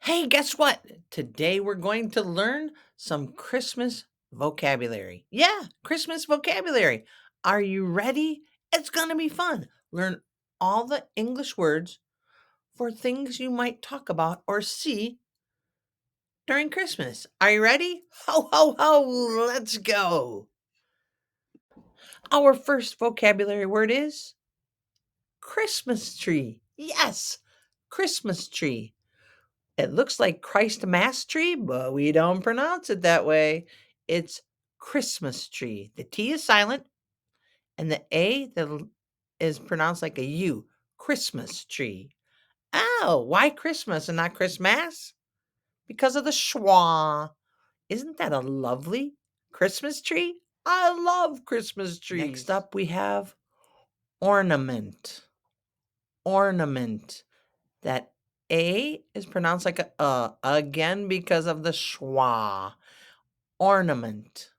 Hey, guess what? Today we're going to learn some Christmas vocabulary. Yeah, Christmas vocabulary. Are you ready? It's going to be fun. Learn all the English words for things you might talk about or see during Christmas. Are you ready? Ho, ho, ho, let's go. Our first vocabulary word is Christmas tree. Yes, Christmas tree. It looks like Christ Mass tree, but we don't pronounce it that way. It's Christmas tree. The T is silent, and the is pronounced like a U. Christmas tree. Oh, why Christmas and not Christmas? Because of the schwa. Isn't that a lovely Christmas tree? I love Christmas trees. Next up, we have ornament. Ornament. That A is pronounced like a again because of the schwa. Ornament.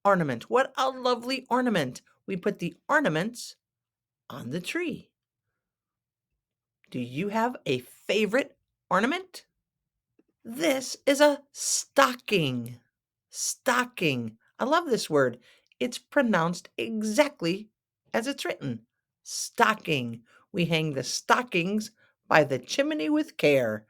Ornament. What a lovely ornament. We put the ornaments on the tree. Do you have a favorite ornament? This is a stocking. Stocking. I love this word. It's pronounced exactly as it's written. Stocking. We hang the stockings by the chimney with care.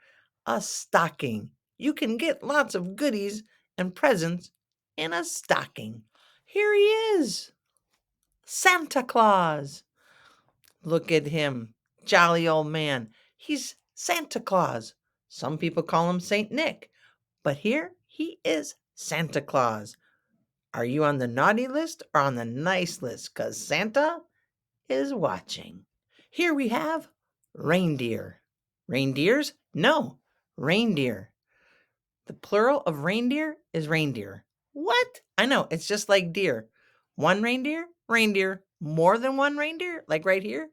A stocking. You can get lots of goodies and presents in a stocking. Here he is, Santa Claus. Look at him, jolly old man. He's Santa Claus. Some people call him Saint Nick, but here he is Santa Claus. Are you on the naughty list or on the nice list? Because Santa is watching. Here we have reindeer. Reindeers? No, reindeer. The plural of reindeer is reindeer. What? I know, it's just like deer. One reindeer, reindeer. More than one reindeer, like right here,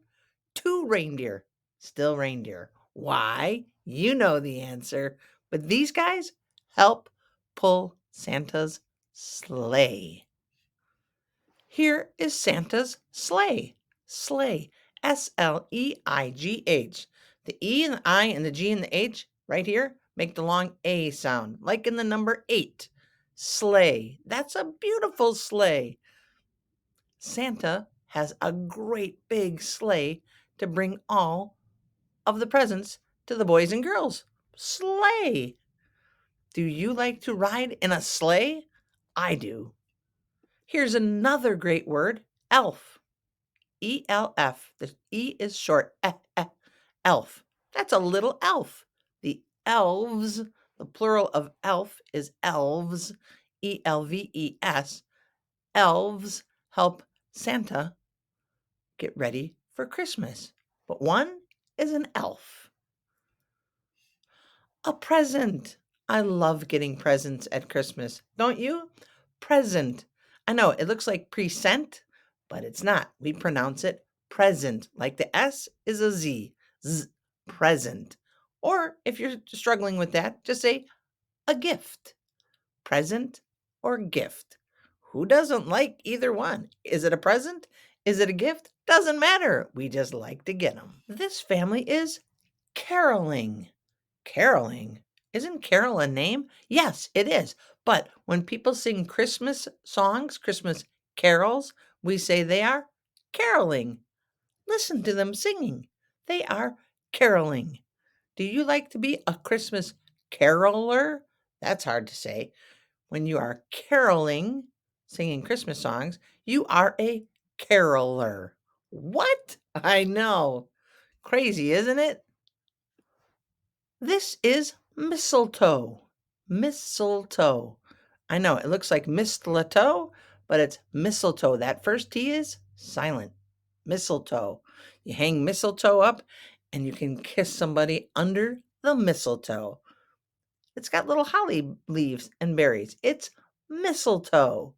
two reindeer, still reindeer. Why? You know the answer. But these guys help pull Santa's sleigh. Here is Santa's sleigh. Sleigh. Sleigh. The E and the I and the G and the H right here make the long A sound, like in the number 8. Sleigh. That's a beautiful sleigh. Santa has a great big sleigh to bring all of the presents to the boys and girls. Sleigh. Do you like to ride in a sleigh? I do. Here's another great word, elf. ELF. The E is short. Elf. That's a little elf. The elves, the plural of elf is elves. ELVES. Elves help Santa get ready for Christmas. But one is an elf. A present. I love getting presents at Christmas. Don't you? Present. I know it looks like present, but it's not. We pronounce it present, like the S is a Z. Z, present. Or if you're struggling with that, just say a gift. Present or gift. Who doesn't like either one? Is it a present? Is it a gift? Doesn't matter. We just like to get them. This family is caroling. Caroling? Isn't carol a name? Yes, it is. But when people sing Christmas songs, Christmas carols, we say they are caroling. Listen to them singing. They are caroling. Do you like to be a Christmas caroler? That's hard to say. When you are caroling, singing Christmas songs, you are a caroler. What? I know. Crazy, isn't it? This is mistletoe. Mistletoe. I know it looks like mistletoe, but it's mistletoe. That first T is silent. Mistletoe. You hang mistletoe up and you can kiss somebody under the mistletoe. It's got little holly leaves and berries. It's mistletoe.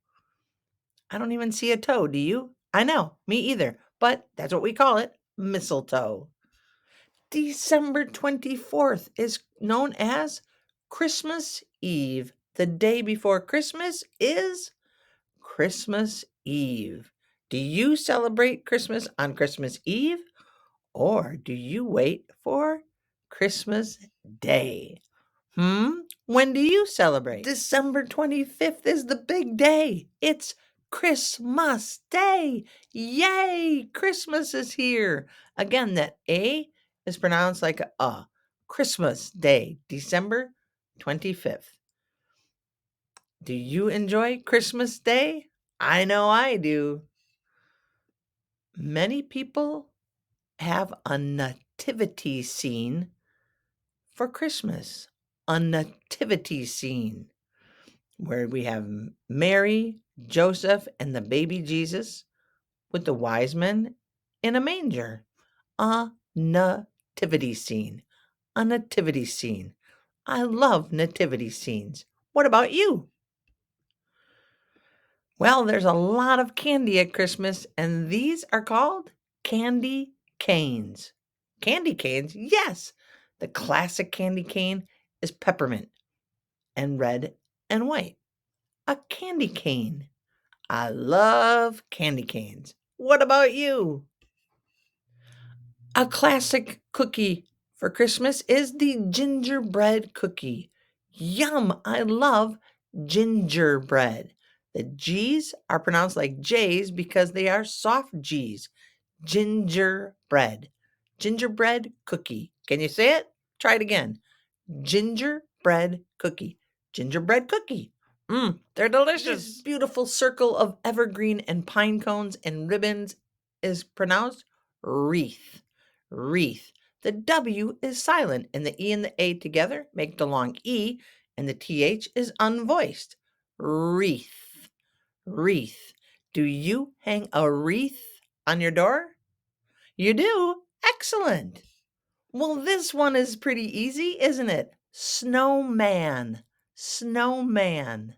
I don't even see a toe, do you? I know, me either, but that's what we call it, mistletoe. December 24th is known as Christmas Eve. The day before Christmas is Christmas Eve. Do you celebrate Christmas on Christmas Eve or do you wait for Christmas Day? Hmm? When do you celebrate? December 25th is the big day. It's Christmas Day. Yay! Christmas is here. Again, that A is pronounced like a. Christmas Day, December 25th. Do you enjoy Christmas Day? I know I do. Many people have a nativity scene for Christmas. A nativity scene where we have Mary, Joseph, and the baby Jesus with the wise men in a manger. A nativity scene. A nativity scene. I love nativity scenes. What about you? Well, there's a lot of candy at Christmas, and these are called candy canes. Candy canes? Yes. The classic candy cane is peppermint and red and white. A candy cane. I love candy canes. What about you? A classic cookie for Christmas is the gingerbread cookie. Yum! I love gingerbread. The G's are pronounced like J's because they are soft G's. Gingerbread. Gingerbread cookie. Can you say it? Try it again. Gingerbread cookie. Gingerbread cookie. They're delicious. This beautiful circle of evergreen and pine cones and ribbons is pronounced wreath. Wreath. The W is silent, and the E and the A together make the long E, and the TH is unvoiced. Wreath. Wreath. Do you hang a wreath on your door? You do? Excellent. Well, this one is pretty easy, isn't it? Snowman. Snowman.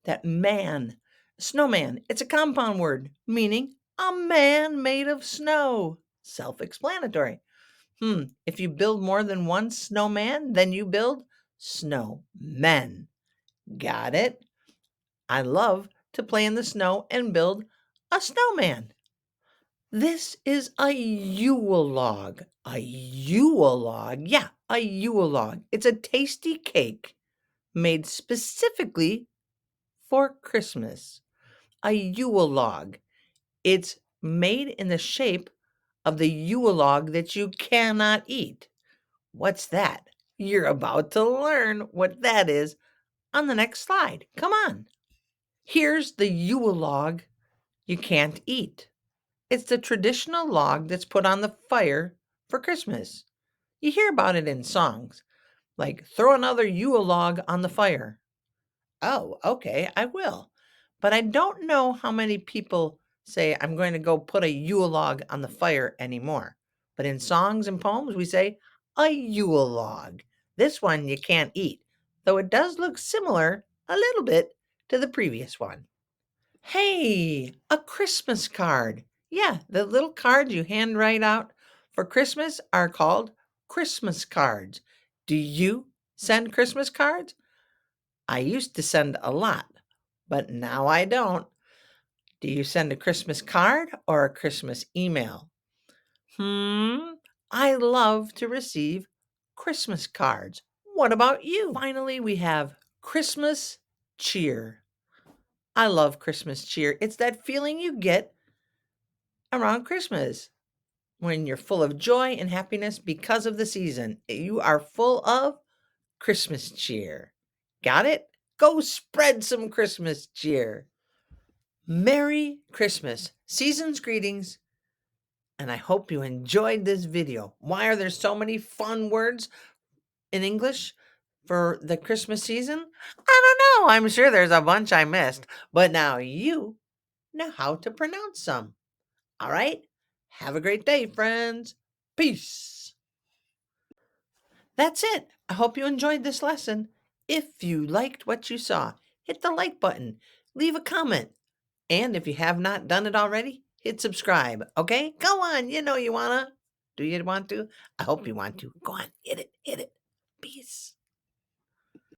That man. Snowman. It's a compound word meaning a man made of snow. Self explanatory. If you build more than one snowman, then you build snowmen. Got it? I love to play in the snow and build a snowman. This is a yule log. A yule log. Yeah, a yule log. It's a tasty cake made specifically for Christmas. A yule log. It's made in the shape of the yule log that you cannot eat. What's that? You're about to learn what that is on the next slide. Come on. Here's the yule log you can't eat. It's the traditional log that's put on the fire for Christmas. You hear about it in songs, like throw another Yule log on the fire. Oh, okay, I will. But I don't know how many people say, I'm going to go put a Yule log on the fire anymore. But in songs and poems, we say, a Yule log. This one you can't eat, though it does look similar a little bit to the previous one. Hey, a Christmas card. Yeah, the little cards you hand write out for Christmas are called Christmas cards. Do you send Christmas cards? I used to send a lot, but now I don't. Do you send a Christmas card or a Christmas email? I love to receive Christmas cards. What about you? Finally, we have Christmas cheer. I love Christmas cheer. It's that feeling you get around Christmas when you're full of joy and happiness because of the season. You are full of Christmas cheer. Got it? Go spread some Christmas cheer. Merry Christmas. Season's greetings, and I hope you enjoyed this video. Why are there so many fun words in English for the Christmas season? I don't know. I'm sure there's a bunch I missed, but now you know how to pronounce some. All right? Have a great day, friends. Peace. That's it. I hope you enjoyed this lesson. If you liked what you saw, hit the like button, leave a comment, and if you have not done it already, hit subscribe. Okay? Go on. You know you wanna. Do you want to? I hope you want to. Go on. Hit it. Hit it. Peace.